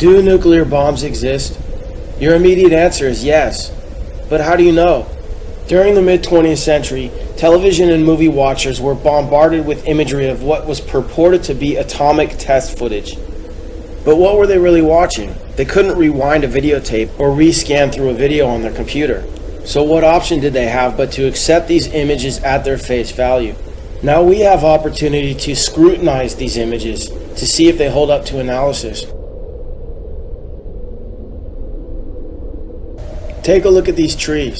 Do nuclear bombs exist? Your immediate answer is yes. But how do you know? During the mid-20th century, television and movie watchers were bombarded with imagery of what was purported to be atomic test footage. But what were they really watching? They couldn't rewind a videotape or rescan through a video on their computer. So what option did they have but to accept these images at their face value? Now we have opportunity to scrutinize these images to see if they hold up to analysis. Take a look at these trees.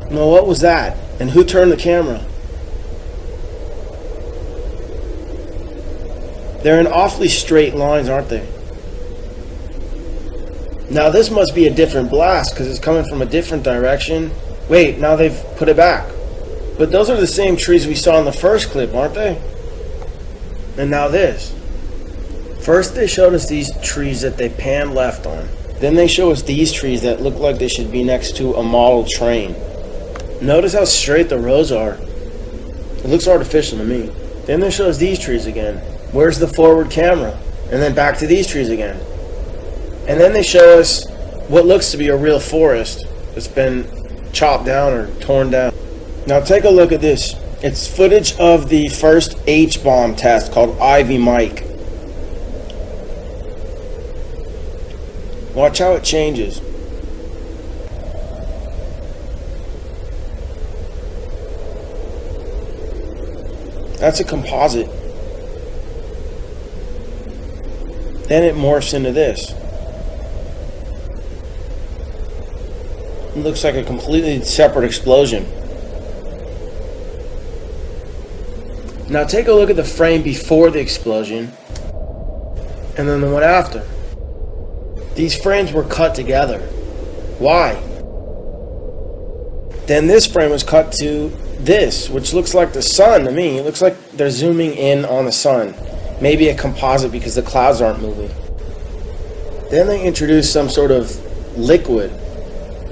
Now what was that? And who turned the camera? They're in awfully straight lines, aren't they? Now this must be a different blast because it's coming from a different direction. Wait, now they've put it back. But those are the same trees we saw in the first clip, aren't they? And now this. First they showed us these trees that they panned left on. Then they show us these trees that look like they should be next to a model train. Notice how straight the rows are. It looks artificial to me. Then they show us these trees again. Where's the forward camera? And then back to these trees again. And then they show us what looks to be a real forest that's been chopped down or torn down. Now take a look at this. It's footage of the first H-bomb test called Ivy Mike. Watch how it changes. That's a composite. Then it morphs into this. It looks like a completely separate explosion. Now take a look at the frame before the explosion and then the one after. These frames were cut together. Why? Then this frame was cut to this, which looks like the sun to me. It looks like they're zooming in on the sun. Maybe a composite because the clouds aren't moving. Then they introduced some sort of liquid.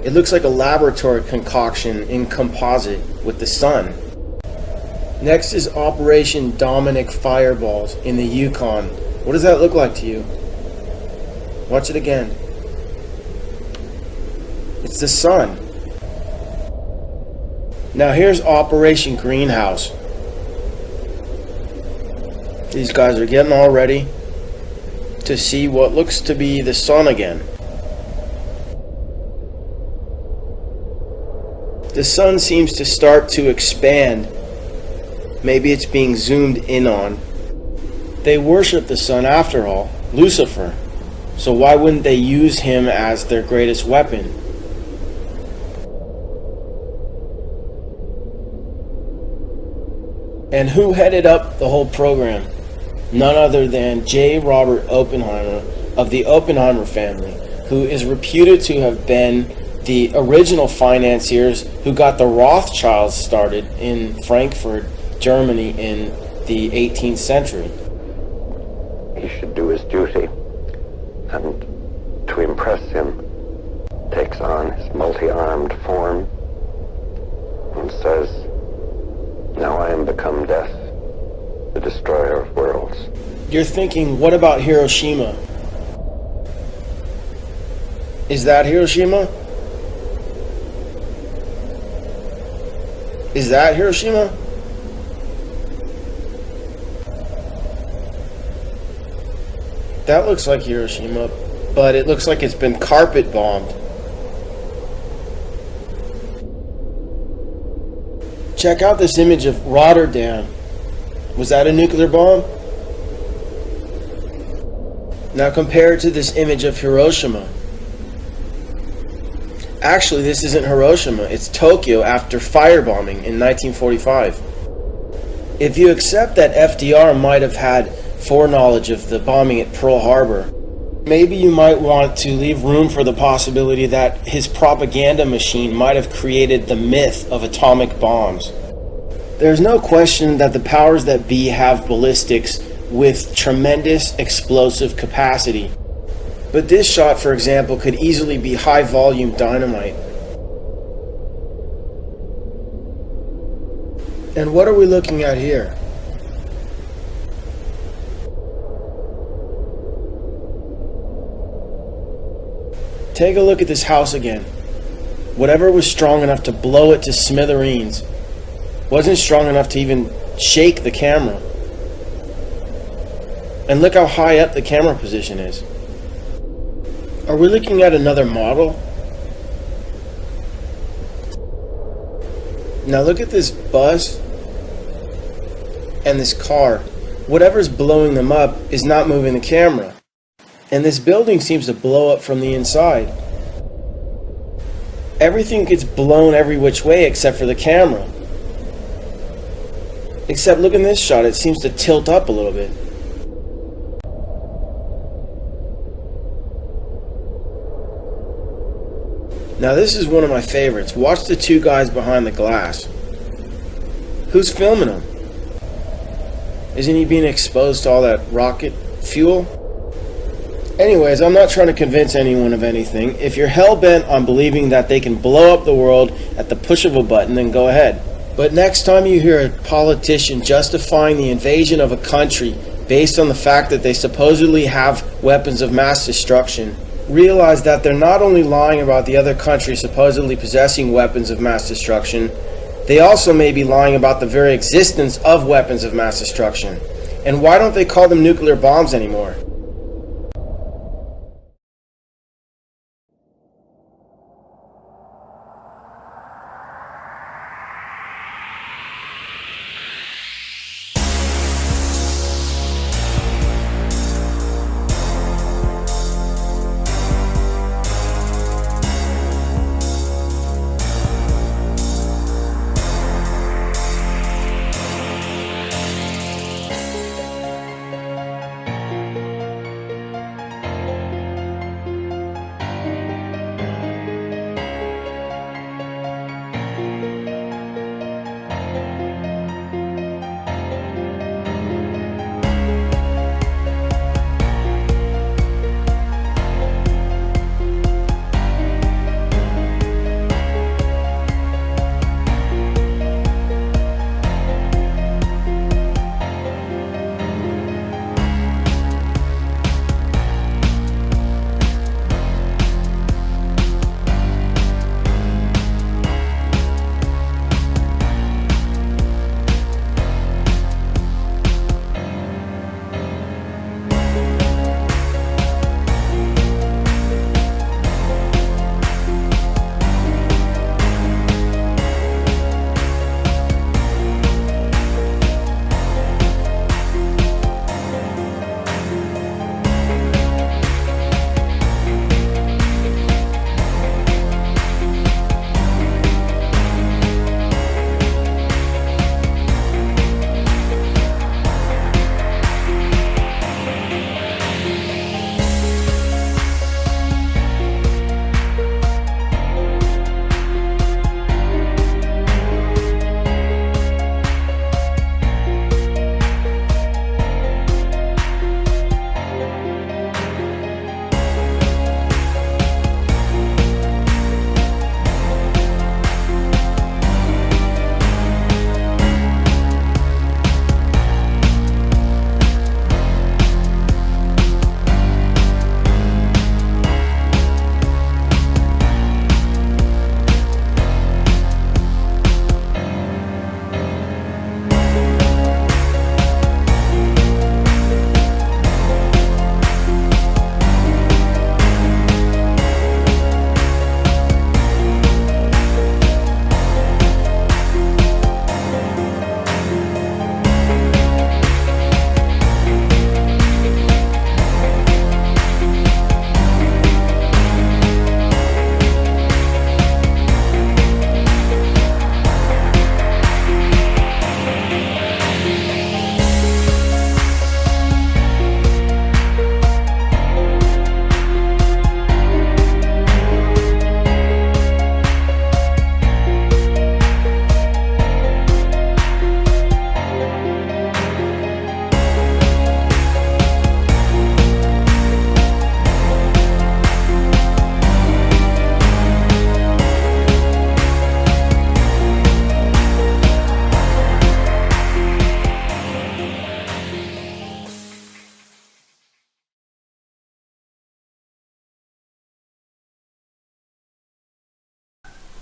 It looks like a laboratory concoction in composite with the sun. Next is Operation Dominic Fireballs in the Yukon. What does that look like to you? Watch it again. It's the sun. Now here's Operation Greenhouse. These guys are getting all ready to see what looks to be the sun again. The sun seems to start to expand. Maybe it's being zoomed in on. They worship the sun after all, Lucifer. So why wouldn't they use him as their greatest weapon? And who headed up the whole program? None other than J. Robert Oppenheimer of the Oppenheimer family, who is reputed to have been the original financiers who got the Rothschilds started in Frankfurt, Germany in the 18th century. He should do his duty, and to impress him, takes on his multi-armed form and says, "Now I am become death, the destroyer of worlds." You're thinking, what about Hiroshima? Is that Hiroshima? Is that Hiroshima? That looks like Hiroshima, but it looks like it's been carpet bombed. Check out this image of Rotterdam. Was that a nuclear bomb? Now compare it to this image of Hiroshima. Actually, this isn't Hiroshima, it's Tokyo after firebombing in 1945. If you accept that FDR might have had foreknowledge of the bombing at Pearl Harbor, maybe you might want to leave room for the possibility that his propaganda machine might have created the myth of atomic bombs. There's no question that the powers that be have ballistics with tremendous explosive capacity. But this shot, for example, could easily be high-volume dynamite. And what are we looking at here? Take a look at this house again. Whatever was strong enough to blow it to smithereens wasn't strong enough to even shake the camera. And look how high up the camera position is. Are we looking at another model? Now look at this bus and this car. Whatever's blowing them up is not moving the camera. And this building seems to blow up from the inside. Everything gets blown every which way except for the camera. Except look in this shot, it seems to tilt up a little bit. Now this is one of my favorites. Watch the two guys behind the glass. Who's filming him? Isn't he being exposed to all that rocket fuel? Anyways, I'm not trying to convince anyone of anything. If you're hell-bent on believing that they can blow up the world at the push of a button, then go ahead. But next time you hear a politician justifying the invasion of a country based on the fact that they supposedly have weapons of mass destruction, realize that they're not only lying about the other country supposedly possessing weapons of mass destruction, they also may be lying about the very existence of weapons of mass destruction. And why don't they call them nuclear bombs anymore?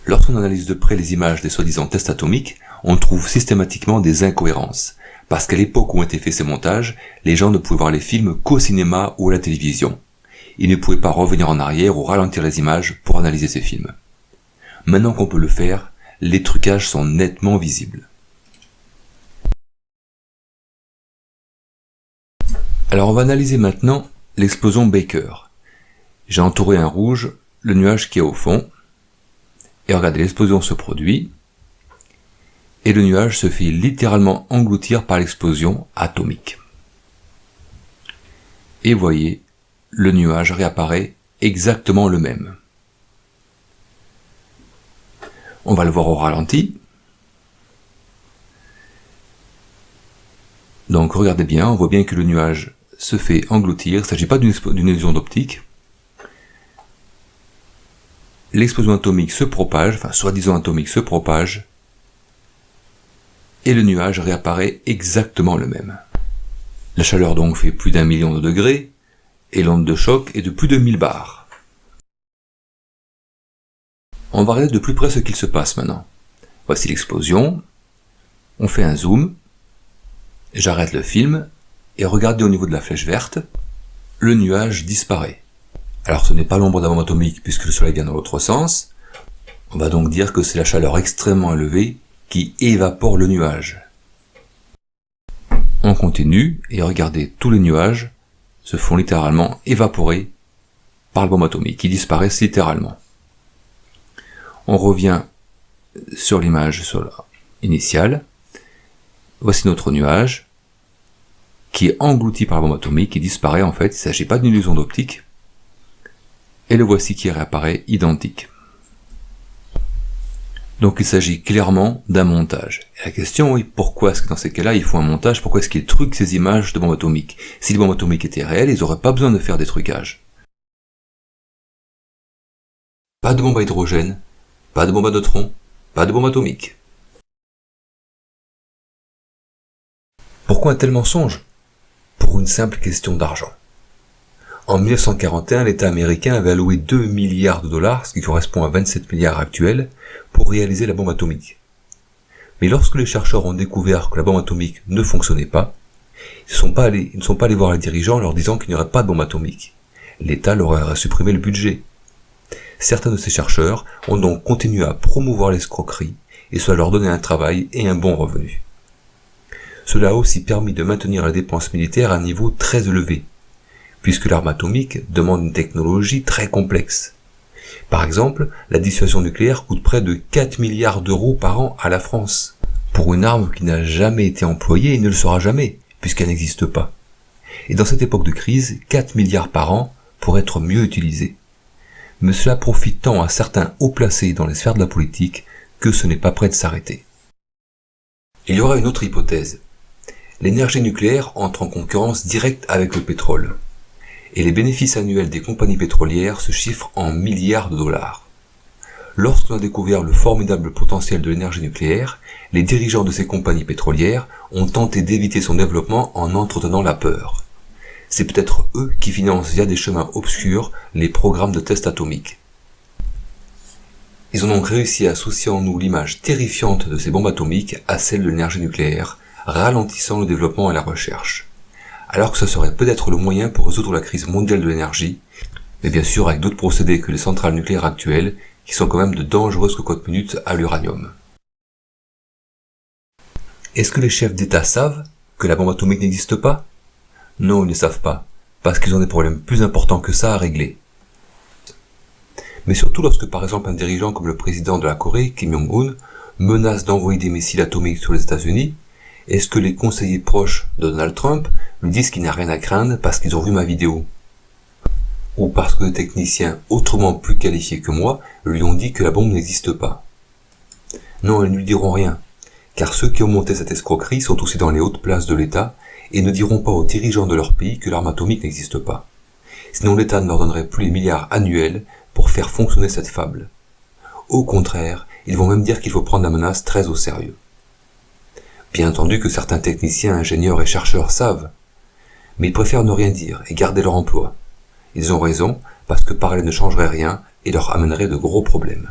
Lorsqu'on analyse de près les images des soi-disant tests atomiques, on trouve systématiquement des incohérences, parce qu'à l'époque où ont été faits ces montages, les gens ne pouvaient voir les films qu'au cinéma ou à la télévision. Ils ne pouvaient pas revenir en arrière ou ralentir les images pour analyser ces films. Maintenant qu'on peut le faire, les trucages sont nettement visibles. Alors on va analyser maintenant l'explosion Baker. J'ai entouré un rouge le nuage qui est au fond, et regardez, l'explosion se produit, et le nuage se fait littéralement engloutir par l'explosion atomique. Et voyez, le nuage réapparaît exactement le même. On va le voir au ralenti. Donc regardez bien, on voit bien que le nuage se fait engloutir, il ne s'agit pas d'une illusion d'optique. L'explosion atomique se propage, enfin soi-disant atomique se propage, et le nuage réapparaît exactement le même. La chaleur donc fait plus d'1 million de degrés, et l'onde de choc est de plus de 1000 bars. On va regarder de plus près ce qu'il se passe maintenant. Voici l'explosion, on fait un zoom, j'arrête le film, et regardez au niveau de la flèche verte, le nuage disparaît. Alors ce n'est pas l'ombre d'un bombe atomique puisque le soleil vient dans l'autre sens, on va donc dire que c'est la chaleur extrêmement élevée qui évapore le nuage. On continue, et regardez, tous les nuages se font littéralement évaporer par le bombe atomique, ils disparaissent littéralement. On revient sur l'image initiale, voici notre nuage, qui est englouti par la bombe atomique, qui disparaît en fait, il ne s'agit pas d'une illusion d'optique, et le voici qui réapparaît identique. Donc il s'agit clairement d'un montage. Et la question est pourquoi est-ce que dans ces cas-là il faut un montage, pourquoi est-ce qu'ils truquent ces images de bombes atomiques? Si les bombes atomiques étaient réelles, ils n'auraient pas besoin de faire des trucages. Pas de bombe à hydrogène, pas de bombe à neutrons, pas de bombe atomique. Pourquoi un tel mensonge? Pour une simple question d'argent. En 1941, l'État américain avait alloué 2 milliards de dollars, ce qui correspond à 27 milliards actuels, pour réaliser la bombe atomique. Mais lorsque les chercheurs ont découvert que la bombe atomique ne fonctionnait pas, ils ne sont pas allés voir les dirigeants en leur disant qu'il n'y aurait pas de bombe atomique. L'État leur aurait supprimé le budget. Certains de ces chercheurs ont donc continué à promouvoir l'escroquerie, et cela leur donnait un travail et un bon revenu. Cela a aussi permis de maintenir les dépenses militaires à un niveau très élevé, puisque l'arme atomique demande une technologie très complexe. Par exemple, la dissuasion nucléaire coûte près de 4 milliards d'euros par an à la France, pour une arme qui n'a jamais été employée et ne le sera jamais, puisqu'elle n'existe pas. Et dans cette époque de crise, 4 milliards par an pourraient être mieux utilisés. Mais cela profite tant à certains haut placés dans les sphères de la politique que ce n'est pas prêt de s'arrêter. Il y aura une autre hypothèse. L'énergie nucléaire entre en concurrence directe avec le pétrole, et les bénéfices annuels des compagnies pétrolières se chiffrent en milliards de dollars. Lorsqu'on a découvert le formidable potentiel de l'énergie nucléaire, les dirigeants de ces compagnies pétrolières ont tenté d'éviter son développement en entretenant la peur. C'est peut-être eux qui financent via des chemins obscurs les programmes de tests atomiques. Ils ont donc réussi à associer en nous l'image terrifiante de ces bombes atomiques à celle de l'énergie nucléaire, ralentissant le développement et la recherche. Alors que ce serait peut-être le moyen pour résoudre la crise mondiale de l'énergie, mais bien sûr avec d'autres procédés que les centrales nucléaires actuelles, qui sont quand même de dangereuses cocottes-minutes à l'uranium. Est-ce que les chefs d'État savent que la bombe atomique n'existe pas? Non, ils ne savent pas, parce qu'ils ont des problèmes plus importants que ça à régler. Mais surtout lorsque par exemple un dirigeant comme le président de la Corée, Kim Jong-un, menace d'envoyer des missiles atomiques sur les États-Unis, est-ce que les conseillers proches de Donald Trump lui disent qu'il n'a rien à craindre parce qu'ils ont vu ma vidéo? Ou parce que des techniciens autrement plus qualifiés que moi lui ont dit que la bombe n'existe pas? Non, ils ne lui diront rien, car ceux qui ont monté cette escroquerie sont aussi dans les hautes places de l'État et ne diront pas aux dirigeants de leur pays que l'arme atomique n'existe pas. Sinon l'État ne leur donnerait plus les milliards annuels pour faire fonctionner cette fable. Au contraire, ils vont même dire qu'il faut prendre la menace très au sérieux. Bien entendu que certains techniciens, ingénieurs et chercheurs savent, mais ils préfèrent ne rien dire et garder leur emploi. Ils ont raison, parce que parler ne changerait rien et leur amènerait de gros problèmes.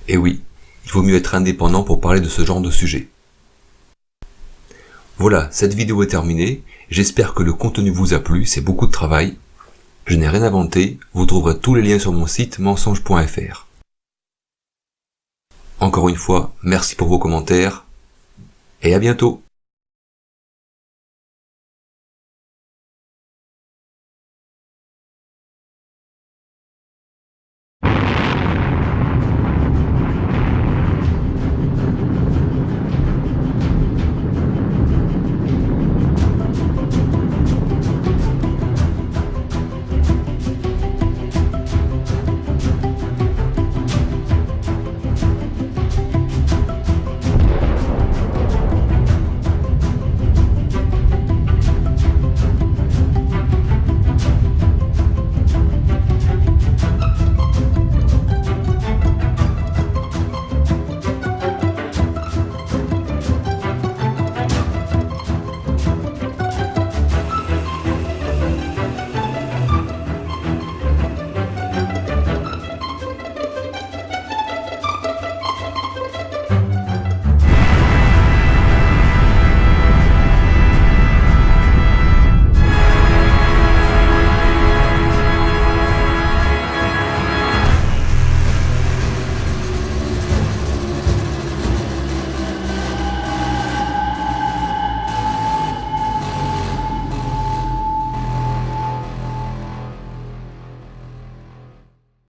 Et oui, il vaut mieux être indépendant pour parler de ce genre de sujet. Voilà, cette vidéo est terminée. J'espère que le contenu vous a plu, c'est beaucoup de travail. Je n'ai rien inventé, vous trouverez tous les liens sur mon site mensonge.fr. Encore une fois, merci pour vos commentaires, et à bientôt!